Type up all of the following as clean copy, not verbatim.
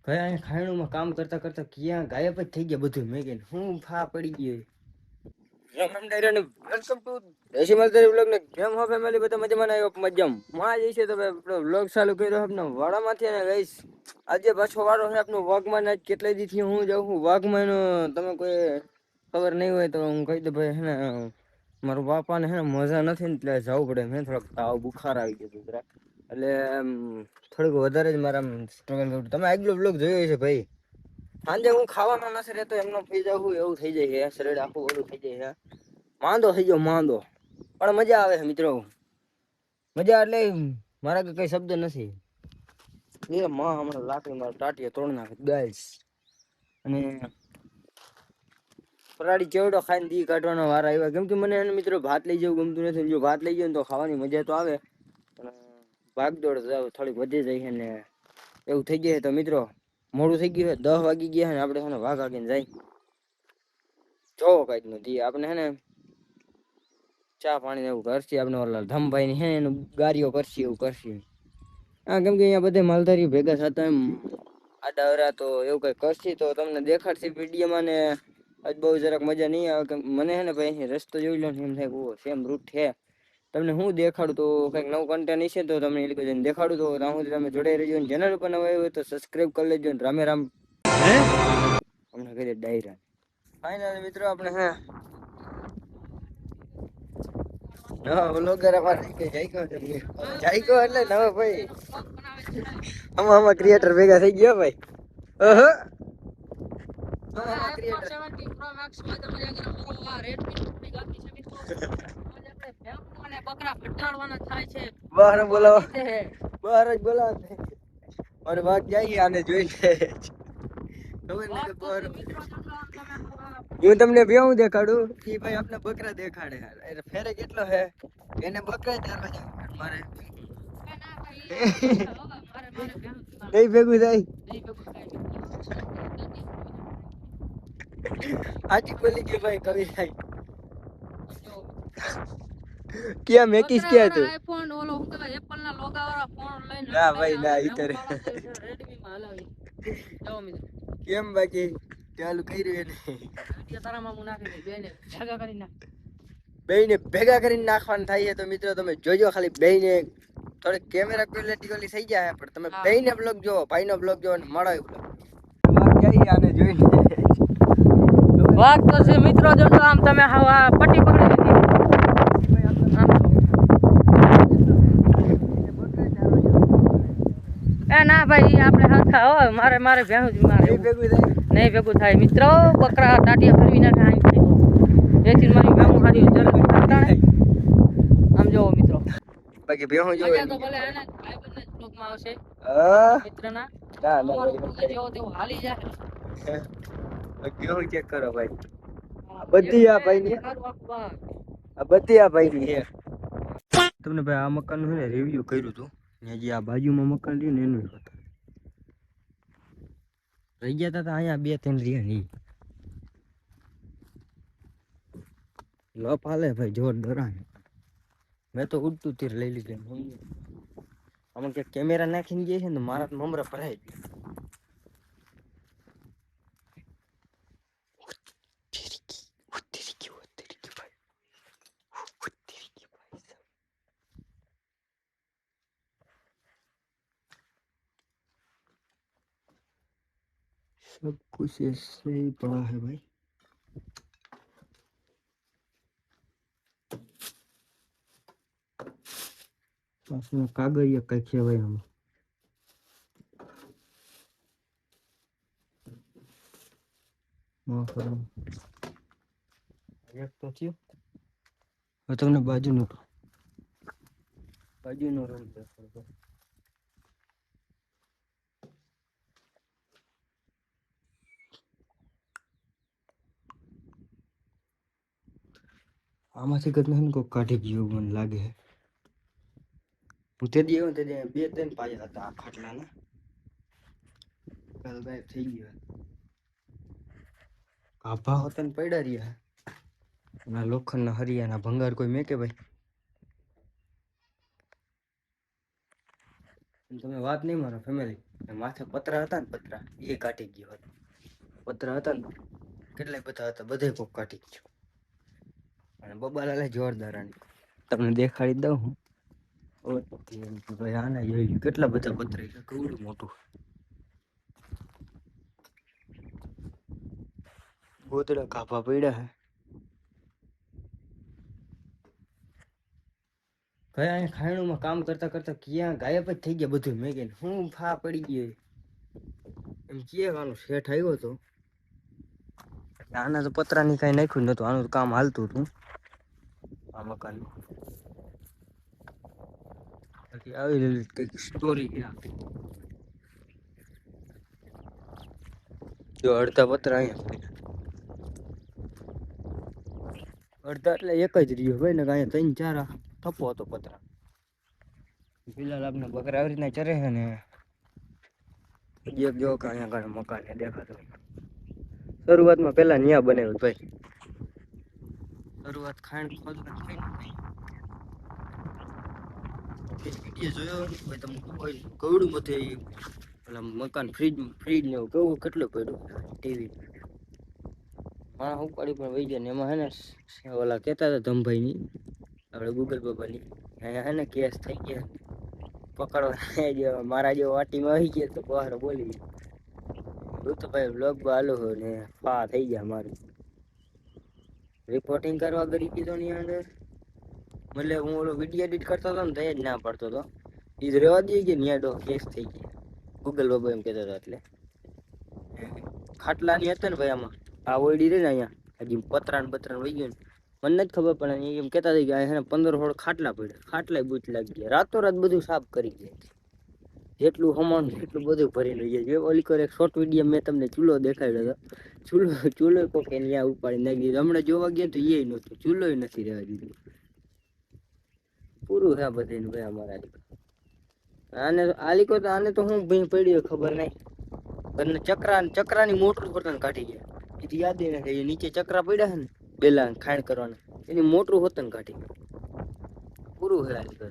ભાઈ અહીં ખાયણુંમાં કામ કરતા કરતા ક્યાં ગાયબ જ થઈ ગયા બધું. મેં કીધું હું ફા પડી ગયો. રામ ડાયરા ને વેલકમ ટુ દેશી માલધારી વ્લોગ ને કેમ હો ફેમિલી બધા મજામાં આવ્યો મજામ માં જઈ છે. તો આપણો વ્લોગ ચાલુ કર્યો આપને વાડામાંથી અને ગઈશ આજે પાછો વાળો છે આપનો વાઘમાં. આજ કેટલા દી થી હું જાઉં છું વાઘમાં. તમે કોઈ ખબર નહીં હોય તો હું કહી દઉં ભાઈ હે ને મારા બાપા ને હે ને મજા નથી ને એટલે જવું પડે. મેં થોડોક તાવ બુખાર આવી ગયો જરાક એટલે થોડીક વધારે જ મારા સ્ટ્રગલ કરું. તમે આગલો વ્લોગ જોયો છે ભાઈ. સાંજે હું ખાવાનો નથી રહેતો એમનો થઈ જાવ એવું થઈ જાય છે. શરીર આખું ઓલું થઈ જાય છે. માંદો થઈ ગયો માંદો. પણ મજા આવે છે મિત્રો. મજા એટલે મારા કઈ શબ્દ નથી. એ માં હમણાં લાકડી મારા ટાટિયા તોડ નાખે ગાઈસ. અને ફરાળી ચેવડો ખાઈને દી કાઢવાના વાર આવ્યા. કેમ કે મને મિત્રો ભાત લઈ જવું ગમતું નથી. જો ભાત લઈ જાય ને તો ખાવાની મજા તો આવે પણ ભાગદોડ થોડીક વધી જાય છે ને એવું થઈ જાય. તો મિત્રો મોડું થઈ ગયું છે. 10 વાગી ગયા ને આપણે છે ને વાઘ આગીને જાય જોવો કઈક નથી આપણે હે ને ચા પાણી એવું કરશે. આપણે ઓલા ધમભાઈ ની હે એનું ગાડીઓ કરશે એવું કરશે. હા કેમ કે અહીંયા બધે માલધારી ભેગા થતા એમ આડાવરા તો એવું કઈ કરશે તો તમને દેખાડશે વિડીયોમાં. ને આજ બહુ જરાક મજા નહીં આવે કે મને હે ને ભાઈ રસ્તો જોઈ લો ને એમ થાય સેમ રૂટ છે. તમને હું દેખાડું તો કઈક નવું કન્ટેન્ટ હશે તો તમને એ લોકો દેખાડું. તો ત્યાં સુધી તમે જોડાઈ રહેજો. ચેનલ ઉપર નવા હોય તો સબસ્ક્રાઇબ કરી લેજો. રામે રામ હમણાં કરી ડાયરા ફાઇનલ મિત્રો આપણે હે નવા વ્લોગર અમારે જાયકો એટલે નવા ભાઈ આમાં ક્રિએટર ભેગા થઈ ગયા ભાઈ. ઓહો બહાર બોલાવો બહાર જ બોલાવો અને વાઘ જાય આને જોઈને હું તમને બેહું દેખાડું કે ભાઈ આપણે બકરા દેખાડે. એટલે ફેરે કેટલો હે એને બકરા ચારવા જવું મારે નહીં ભેગું થાય. આજી બોલી કે ભાઈ કવિ થાય ક્યાં મેકીશ ક્યાં તું આઈફોન ઓલો હું કહેવાય એપલ ના લોગા વાળા ફોન લઈને ના ભાઈ ના ઈતર રેડમી માં હલાવી જાવ મિત્રો કેમ બાકી ચાલુ કર્યું એને તારા મામુ નાખી દે બેને ભેગા કરી નાખ બેને ભેગા કરીને નાખવાનું થાય છે. તો મિત્રો તમે જોજો ખાલી બેને થોડી કેમેરા ક્વોલિટી ઓલી થઈ જાય પણ તમે બેને બ્લોગ જોવો ભાઈનો બ્લોગ જોવો ને મળો વાઘ જાય આને જોઈને વાઘ તો છે મિત્રો. જોજો આમ તમે હવા પટ્ટી પકડી લીધી એ ના ભાઈ આપણે હરખા હોય મારે ભેહું જ મારે નહીં ભેગું થાય મિત્રો. બકરા ટાટિયા ફરવી નાખે એથી મારી ભેહું હારી આમ જોવો મિત્રો. બાકી ભેહું જોવો તો ભલે એને ભાઈબંધને બ્લોગમાં આવશે મિત્રના જેવો તેવો હાલી જાય. ભેહું ચેક કરો ભાઈ. આ બધી આ ભાઈની છે. તમને ભાઈ આ મકાનનું છે ને રિવ્યુ કર્યું હતું. હજી આ બાજુમાં મકાન રહ્યું ને એનું રહી ગયા હતા અહીંયા 2-3 રહ્યા નહીં લપ હાલે ભાઈ જોર ડરાય. મેં તો ઉડતું તીર લઈ લીધું. આમાં ક્યાંક કેમેરા નાખીને ગયા છે ને મારા મમરા ભરાય सब कुछ ऐसे ही पड़ा है भाई. पास में कागड़िया कई છે ભાઈ આમાં માફ કરો એક તો થયું. હવે તમને બાજુનો રૂમ દેખાડો. આમાંથી કદાચ કોઈ કાઢી ગયું મને લાગે. હું તે દી આવ્યો તે 2-3 પાયા હતા આ ખાટલાના. કાલ ગાયબ થઈ ગયો. આભા હોતન પડ્યા રહ્યા. ના લોખંડના હરિયાના ભંગાર કોઈ મેકે ભાઈ તમે વાત નહીં માનો ફેમિલી, માથે પતરા હતા ને, પતરા એ કાઢી ગયો હતો. પતરા હતા ને કેટલાય બધા હતા, બધે કોક કાઢી ગયો. અને બબાલાલે જોરદાર આની તમને દેખાડી દઉં હું. ભાઈ આને જોઈ કેટલા બધા પતરા છે, કેવડું મોટું ગોતડા કાપા પડ્યા હે. ભાઈ અહીંયા ખાયણુંમાં કામ કરતા કરતા ક્યાં ગાયબ જ થઈ ગયા બધું. મેં કીધું હું ફા પડી ગયો એમ કહેવાનું. શેઠ આવ્યો હતો આના તો પતરાની કાંઈ નાખ્યું નતું, આનું તો કામ હાલતું હતું આ મકાન. બાકી આવી કંઈક સ્ટોરી જો અડધા પતરા અહીંયા, અડધા એટલે એક જ રહ્યો ભાઈ ને. અહીંયા 3-4 થપ્પો હતો પતરા. ફિલહાલ આપણે બકરા આવી રીતના ચરે છે ને. એક જો કે અહીંયા ઘણા મકાન દેખાતું. શરૂઆતમાં પેલા ન્યા બનાવ્યું ભાઈ. શરૂઆત ખાંડ ખોદવા જોયો ભાઈ તમને કવડું મતે પેલા મકાન ફ્રીજ ને એવું કેવું કેટલું પડ્યું ટીવી. હા ઉપાડી પણ વહી ગયા ને. એમાં હે ને ઓલા કહેતા હતા ધમભાઈની, આપણે ગૂગલ બાબાની, અહીંયા હે ને કેસ થઈ ગયા પકડવા. મારા જેવો વાટીમાં આવી ગયા તો બહાર બોલી હું તો ભાઈ બ્લોગ હાલો ને ફા થઈ ગયા. મારું રિપોર્ટિંગ કરવા કરી કીધો ની અંદર. મતલબ હું ઓલો વિડીયો એડિટ કરતો હતો ને તો જ ના પડતો હતો. એ જ રહેવા દઈએ કે ન્યાડો કેસ થઈ ગયા. ગૂગલ બાબા એમ કહેતો હતો. એટલે ખાટલાની હતા ને ભાઈ આમાં આ ઓયડી રહી ને અહીંયા હજી પતરાન વહી ગયું ને. મને નથી ખબર પણ એમ કહેતા હતા કે અહીંયા 15-16 ખાટલા પડ્યા. ખાટલાય બૂચ લાગી ગયા. રાતોરાત બધું સાફ કરી ગયા. જેટલું હમણ એટલું બધું ભરી લઈ જાય. ઓલી એક શોર્ટ વિડીયો મેં તમને ચૂલો દેખાડ્યો હતો. ચૂલો કોકે ત્યાં ઉપાડી નાખી દીધો. હમણાં જોવા ગયા તો એ નહોતું, ચૂલો નથી રહેવા દીધું. પૂરું છે બધું ભાઈ અમારા. આને આલીકો તો આને તો હું ભાઈ પડ્યો ખબર નહીં. ચક્રાની મોટર હોતન કાઢી ગયા. એથી યાદ નથી. એ નીચે ચક્રા પડ્યા છે ને બેલા ખાણ કરવાના, એની મોટરું હોતન કાઢી ગયા. પૂરું છે આલીકો.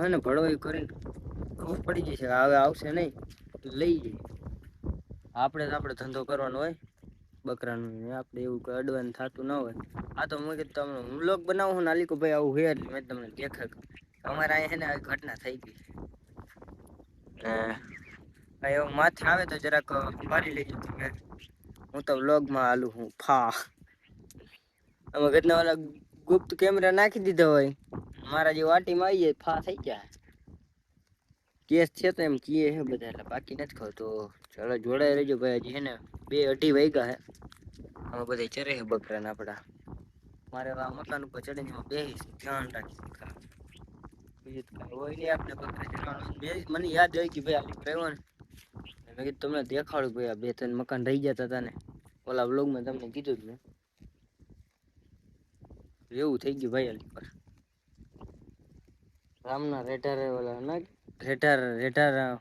હે ને ભળવાઈ કરીને ખબર પડી જશે હવે આવશે નહીં લઈ જઈએ. આપણે તો આપણે ધંધો કરવાનો હોય બકરાનું. આપણે એવું કઈ અડવાનું થતું ના હોય. આ તો મેં કીધું તમને વ્લોગ બનાવું ને આલીકો ભાઈ આવું હોય એટલે મેં તમને દેખાડ્યું. અમારે અહીંયા છે ને આવી ઘટના થઈ ગઈ. એવું માથે આવે તો જરાક મારી લેજો તમે. હું તો વ્લોગમાં હાલું હું ફા. અમે ઘટના વાળા ગુપ્ત કેમેરા નાખી દીધો હોય. મારા જે વાટીમાં આવી જાય ફા થઈ ગયા. કેસ છે તો એમ કીએ હે બધા, એટલે બાકી નથી ખબર. તો ચાલો જોડાઈ રહેજો ભાઈ. હજી હે ને 2-2:30 વાગ્યા હે. અમે બધા ચરે હે બકરાને આપડા. મારે આ મકાન ઉપર ચડીને બેસી ધ્યાન રાખી બકરા. બીજું કઈ હોય નહીં આપણે બકરા ચરવાનું. મને યાદ આવી ગઈ ભાઈ આ રહ્યો ને. મેં કીધું તમને દેખાડું ભાઈ આ 2-3 મકાન રહી જતા હતા ને ઓલા વ્લોગમાં તમને કીધું જ મેં. એવું થઈ ગયું ભાઈ આલી પર. રામના રેટાર ઓલા ના રેટાર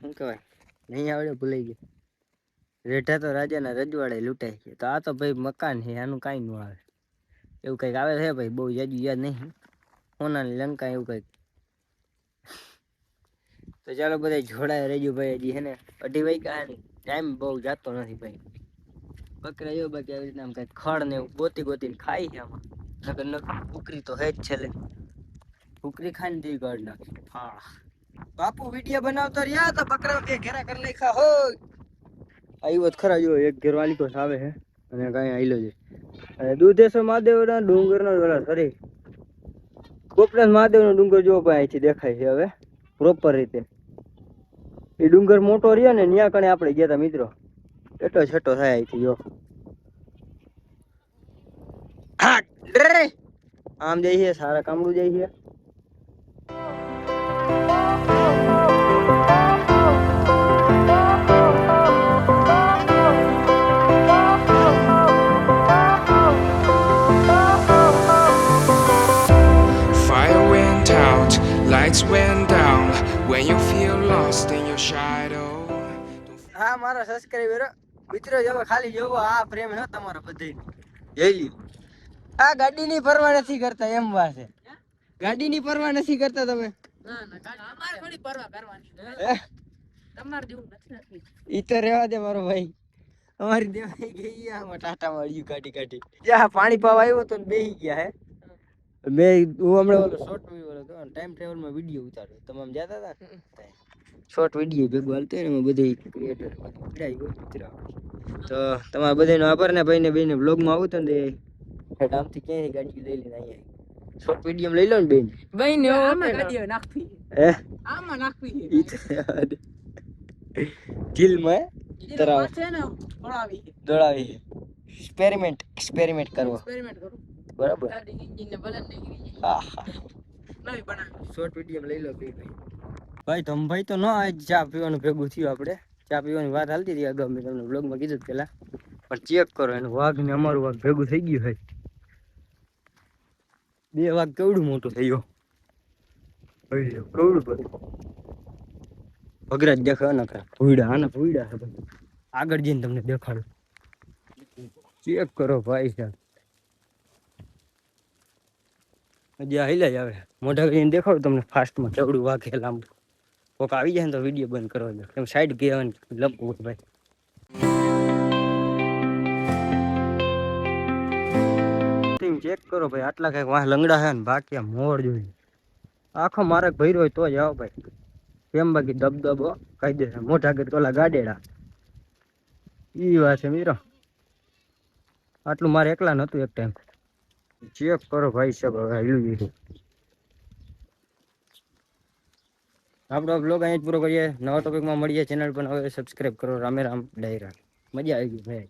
શું કહેવાય નહીં આવડે, ભૂલાઈ ગયું. રેઠા તો રાજાના રજવાડે લૂંટાઈ ગયા. તો આ તો ભાઈ મકાન છે, આનું કાંઈ ન આવે. એવું કંઈક આવે છે ભાઈ, બહુ જાજુ યાદ નહીં. સોનાની લંકા એવું કંઈક. તો ચાલો બધા જોડાય રહેજો ભાઈ. હજી હે ને 2:30 વાગ્યા ને ટાઈમ બહુ જાતો નથી ભાઈ. બકરા જો બાકી આવી રીતના આમ કંઈક ખડ ને એવું ગોતીને ખાઈ છે આમાં. નકર કુકરી તો હે જ છેલ્લે. કુકરી ખાઈને દી કાઢ નાખી. હા બાપુ વિડીયો બનાવતો રહ્યા તો બકરા કે ઘેરા કરી નાખ્યા હોય. આવ્યો જ ખરા. જો એક ઘેર વાલીકો આવે છે અને કાંઈ આઈલો છે. અને દુધેશ્વર મહાદેવના ડુંગરનો ઓલા સોરી ગોપનાથ મહાદેવનો ડુંગર જો ભાઈ અહીંથી દેખાય છે હવે પ્રોપર રીતે. એ ડુંગર મોટો રહ્યો ને ત્યાં કણે આપણે ગયા હતા મિત્રો. એટલો છેટો થાય અહીંથી જો. આમ જાય છે સારા કામડું જાય છે. Lights went down when you feel lost in your shadow. હા મારા સબસ્ક્રાઇબર મિત્રો જો ખાલી જોવો આ પ્રેમ હે તમારો બધે. જઈ આ ગાડીની પરવા નથી કરતા એમ વાત છે. ગાડીની પરવા નથી કરતા તમે. ઈ તો રેવા દે મારો ભાઈ. અમારી દેવાઈ ગઈ આમાં ટાટા વાળ્યું કાઢી કાઢી. જ્યાં પાણી પાવા આવ્યો તો બેહી ગયા હે. હું હમણાં ઓલો શોર્ટ વિડિયો હતો ટાઈમ ટ્રેવલ માં વિડિયો ઉતાર્યો. તમામ જાતા હતા શોર્ટ વિડિયો ભેગું હાલતો હોય ને એમાં બધી ક્રિએટર પડાઈ હોય મિત્રો. તો તમારા બધાનો આભાર ને ભાઈને બેને બ્લોગ માં આવું તો ને હેડ આમથી ક્યાંય ગાડી લઈ લઈને અહીંયા શોર્ટ વિડિયો લઈ લો ને બેન. ભાઈ ને આમાં ગાડીઓ નાખવી હે આમાં નાખવી ઈ તો દિલ માં તરાવ છે ને દોડાવી દોડાવી એક્સપેરિમેન્ટ કરવો એક્સપેરિમેન્ટ કરું બરાબર. ગાડી એન્જિન ને બલન નીકળી હા જાય નવી બનાવી શોર્ટ વિડિયો લઈ લો ભાઈ તમ ભાઈ તો ન આજ ચા પીવાનું ભેગું થયું આપણે. ચા પીવાની વાત હાલતી હતી અગાઉ મેં તમને બ્લોગમાં કીધું જ પેલા. પણ ચેક કરો એનું વાઘ ને અમારું વાઘ ભેગું થઈ ગયું હોય. બે વાઘ કેવડું મોટું થઈ ગયો કેવડું બધું ભગરાજ દેખાય ના ખરા ભૂડા આના ભૂડા છે ભાઈ. આગળ જઈને તમને દેખાડું ચેક કરો ભાઈ સાહેબ. હજી આ હિલાય આવે મોઢા કરીને દેખાડું તમને ફાસ્ટમાં કેવડું વાઘ હે લાંબુ. કોક આવી જાય ને તો વિડીયો બંધ કરવા દો એમ સાઈડ ગયા લપવું ભાઈ. ચેક કરો ભાઈ આટલા કઈક વાહ લંગડા છે ને બાકી આ મોર જોઈ આખો મારક ભર્યો હોય તો જ આવો ભાઈ. કેમ બાકી દબદબો કહી દે મોઢા કે તોલા ગાડેડા ઈ વાત છે મિત્રો. આટલું મારે એકલા નતું એક ટાઈમ. ચેક કરો ભાઈ સાહેબ હવે હાલ્યું ગયું. આપણો બ્લોગ અહીં જ પૂરો કરીએ. નવા ટોપિકમાં મળીએ. ચેનલ પણ હવે સબસ્ક્રાઈબ કરો. રામે રામ ડાયરા. મજા આવી ગઈ ભાઈ.